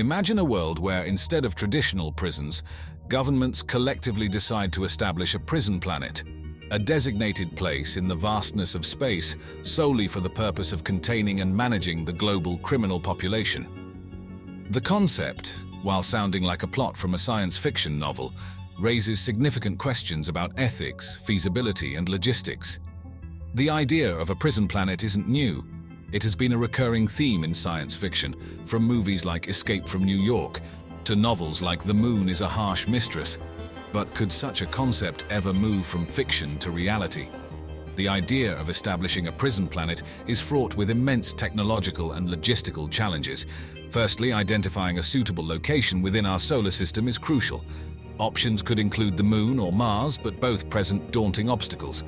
Imagine a world where, instead of traditional prisons, governments collectively decide to establish a prison planet, a designated place in the vastness of space solely for the purpose of containing and managing the global criminal population. The concept, while sounding like a plot from a science fiction novel, raises significant questions about ethics, feasibility, and logistics. The idea of a prison planet isn't new. It has been a recurring theme in science fiction, from movies like Escape from New York to novels like The Moon is a Harsh Mistress. But could such a concept ever move from fiction to reality? The idea of establishing a prison planet is fraught with immense technological and logistical challenges. Firstly, identifying a suitable location within our solar system is crucial. Options could include the Moon or Mars, but both present daunting obstacles.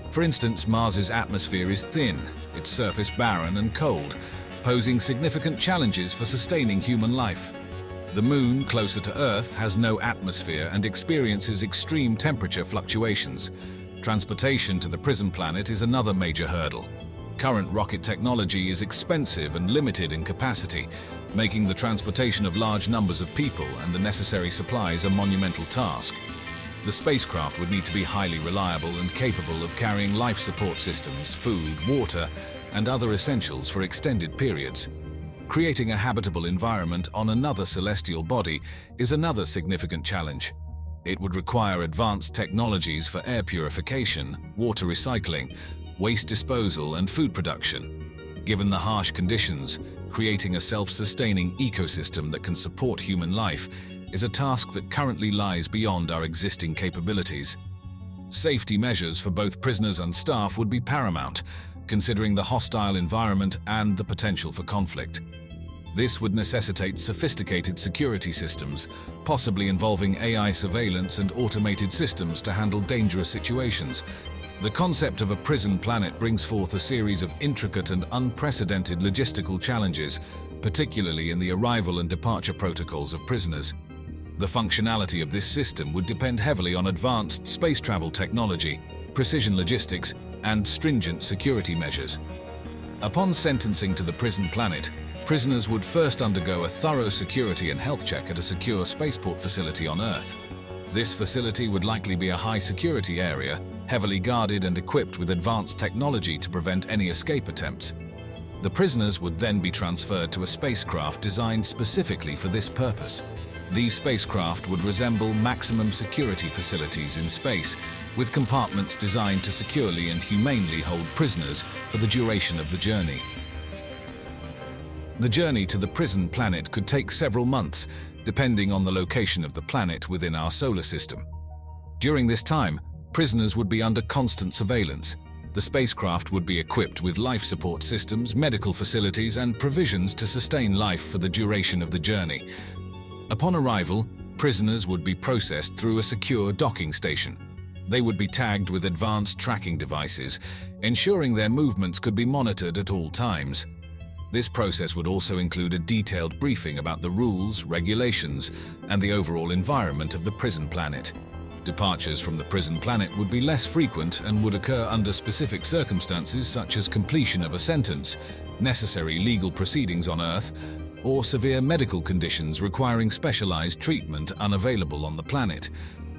For instance, Mars's atmosphere is thin, its surface barren and cold, posing significant challenges for sustaining human life. The Moon, closer to Earth, has no atmosphere and experiences extreme temperature fluctuations. Transportation to the prison planet is another major hurdle. Current rocket technology is expensive and limited in capacity, making the transportation of large numbers of people and the necessary supplies a monumental task. The spacecraft would need to be highly reliable and capable of carrying life support systems, food, water, and other essentials for extended periods. Creating a habitable environment on another celestial body is another significant challenge. It would require advanced technologies for air purification, water recycling, waste disposal, and food production. Given the harsh conditions, creating a self-sustaining ecosystem that can support human life is a task that currently lies beyond our existing capabilities. Safety measures for both prisoners and staff would be paramount, considering the hostile environment and the potential for conflict. This would necessitate sophisticated security systems, possibly involving AI surveillance and automated systems to handle dangerous situations. The concept of a prison planet brings forth a series of intricate and unprecedented logistical challenges, particularly in the arrival and departure protocols of prisoners. The functionality of this system would depend heavily on advanced space travel technology, precision logistics, and stringent security measures. Upon sentencing to the prison planet, prisoners would first undergo a thorough security and health check at a secure spaceport facility on Earth. This facility would likely be a high-security area, heavily guarded and equipped with advanced technology to prevent any escape attempts. The prisoners would then be transferred to a spacecraft designed specifically for this purpose. These spacecraft would resemble maximum security facilities in space, with compartments designed to securely and humanely hold prisoners for the duration of the journey. The journey to the prison planet could take several months, depending on the location of the planet within our solar system. During this time, prisoners would be under constant surveillance. The spacecraft would be equipped with life support systems, medical facilities, and provisions to sustain life for the duration of the journey. Upon arrival, prisoners would be processed through a secure docking station. They would be tagged with advanced tracking devices, ensuring their movements could be monitored at all times. This process would also include a detailed briefing about the rules, regulations, and the overall environment of the prison planet. Departures from the prison planet would be less frequent and would occur under specific circumstances such as completion of a sentence, necessary legal proceedings on Earth, or severe medical conditions requiring specialized treatment unavailable on the planet.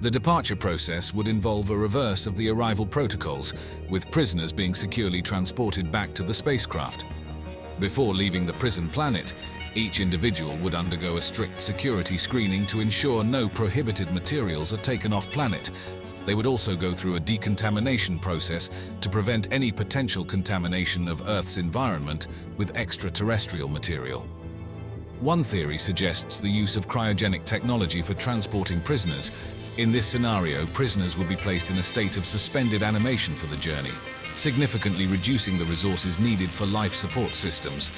The departure process would involve a reverse of the arrival protocols, with prisoners being securely transported back to the spacecraft. Before leaving the prison planet, each individual would undergo a strict security screening to ensure no prohibited materials are taken off planet. They would also go through a decontamination process to prevent any potential contamination of Earth's environment with extraterrestrial material. One theory suggests the use of cryogenic technology for transporting prisoners. In this scenario, prisoners would be placed in a state of suspended animation for the journey, significantly reducing the resources needed for life support systems.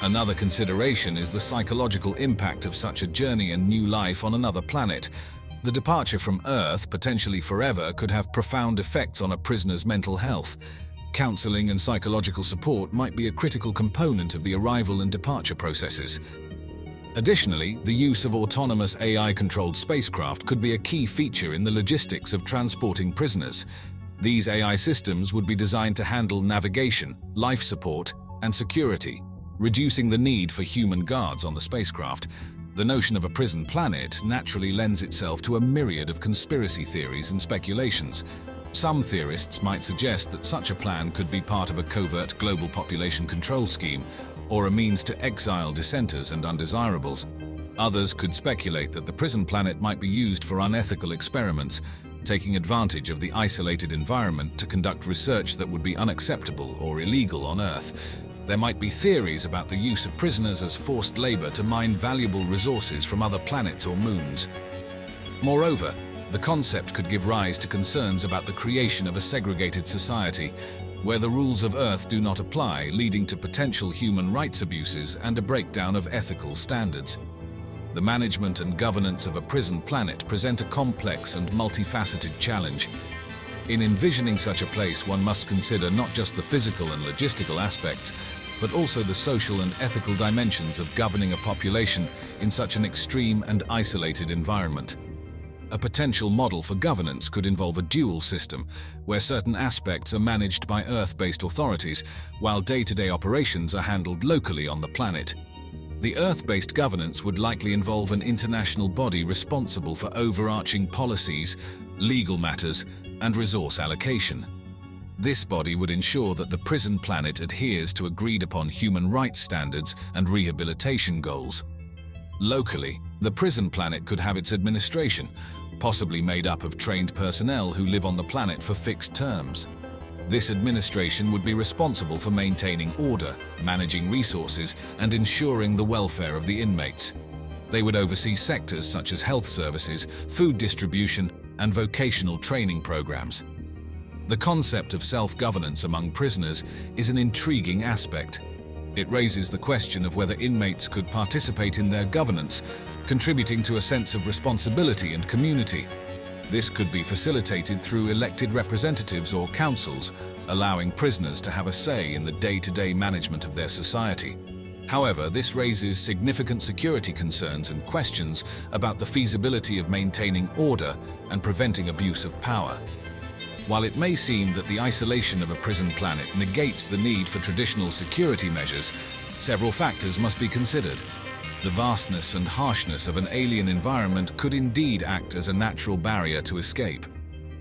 Another consideration is the psychological impact of such a journey and new life on another planet. The departure from Earth, potentially forever, could have profound effects on a prisoner's mental health. Counseling and psychological support might be a critical component of the arrival and departure processes. Additionally, the use of autonomous AI-controlled spacecraft could be a key feature in the logistics of transporting prisoners. These AI systems would be designed to handle navigation, life support, and security, reducing the need for human guards on the spacecraft. The notion of a prison planet naturally lends itself to a myriad of conspiracy theories and speculations. Some theorists might suggest that such a plan could be part of a covert global population control scheme or a means to exile dissenters and undesirables. Others could speculate that the prison planet might be used for unethical experiments, taking advantage of the isolated environment to conduct research that would be unacceptable or illegal on Earth. There might be theories about the use of prisoners as forced labor to mine valuable resources from other planets or moons. Moreover, the concept could give rise to concerns about the creation of a segregated society, where the rules of Earth do not apply, leading to potential human rights abuses and a breakdown of ethical standards. The management and governance of a prison planet present a complex and multifaceted challenge. In envisioning such a place, one must consider not just the physical and logistical aspects, but also the social and ethical dimensions of governing a population in such an extreme and isolated environment. A potential model for governance could involve a dual system, where certain aspects are managed by Earth-based authorities, while day-to-day operations are handled locally on the planet. The Earth-based governance would likely involve an international body responsible for overarching policies, legal matters, and resource allocation. This body would ensure that the prison planet adheres to agreed-upon human rights standards and rehabilitation goals. Locally, the prison planet could have its administration, possibly made up of trained personnel who live on the planet for fixed terms. This administration would be responsible for maintaining order, managing resources, and ensuring the welfare of the inmates. They would oversee sectors such as health services, food distribution, and vocational training programs. The concept of self-governance among prisoners is an intriguing aspect. It raises the question of whether inmates could participate in their governance, contributing to a sense of responsibility and community. This could be facilitated through elected representatives or councils, allowing prisoners to have a say in the day-to-day management of their society. However, this raises significant security concerns and questions about the feasibility of maintaining order and preventing abuse of power. While it may seem that the isolation of a prison planet negates the need for traditional security measures, several factors must be considered. The vastness and harshness of an alien environment could indeed act as a natural barrier to escape.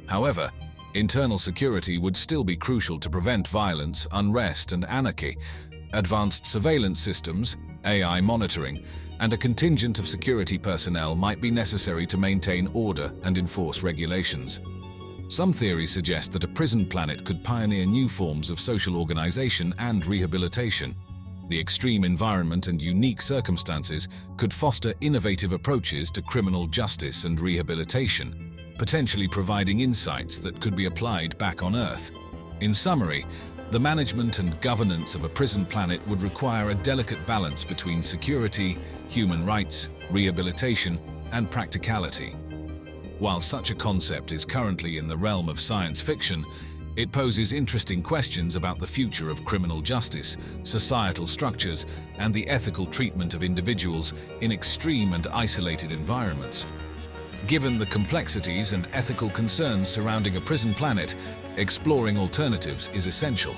However, internal security would still be crucial to prevent violence, unrest, and anarchy. Advanced surveillance systems, AI monitoring, and a contingent of security personnel might be necessary to maintain order and enforce regulations. Some theories suggest that a prison planet could pioneer new forms of social organization and rehabilitation. The extreme environment and unique circumstances could foster innovative approaches to criminal justice and rehabilitation, potentially providing insights that could be applied back on Earth. In summary, the management and governance of a prison planet would require a delicate balance between security, human rights, rehabilitation, and practicality. While such a concept is currently in the realm of science fiction, it poses interesting questions about the future of criminal justice, societal structures, and the ethical treatment of individuals in extreme and isolated environments. Given the complexities and ethical concerns surrounding a prison planet, exploring alternatives is essential.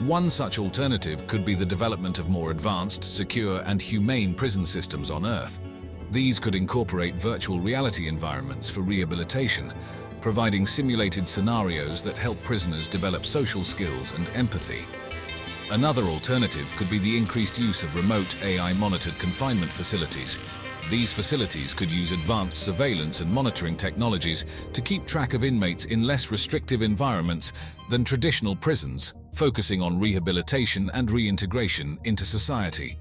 One such alternative could be the development of more advanced, secure, and humane prison systems on Earth. These could incorporate virtual reality environments for rehabilitation, providing simulated scenarios that help prisoners develop social skills and empathy. Another alternative could be the increased use of remote AI-monitored confinement facilities. These facilities could use advanced surveillance and monitoring technologies to keep track of inmates in less restrictive environments than traditional prisons, focusing on rehabilitation and reintegration into society.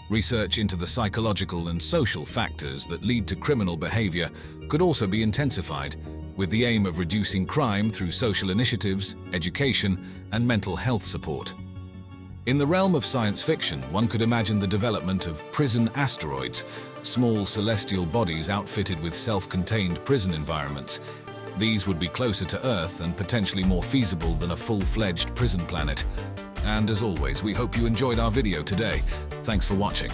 Research into the psychological and social factors that lead to criminal behavior could also be intensified, with the aim of reducing crime through social initiatives, education, and mental health support. In the realm of science fiction, one could imagine the development of prison asteroids, small celestial bodies outfitted with self-contained prison environments. These would be closer to Earth and potentially more feasible than a full-fledged prison planet. And as always, we hope you enjoyed our video today. Thanks for watching.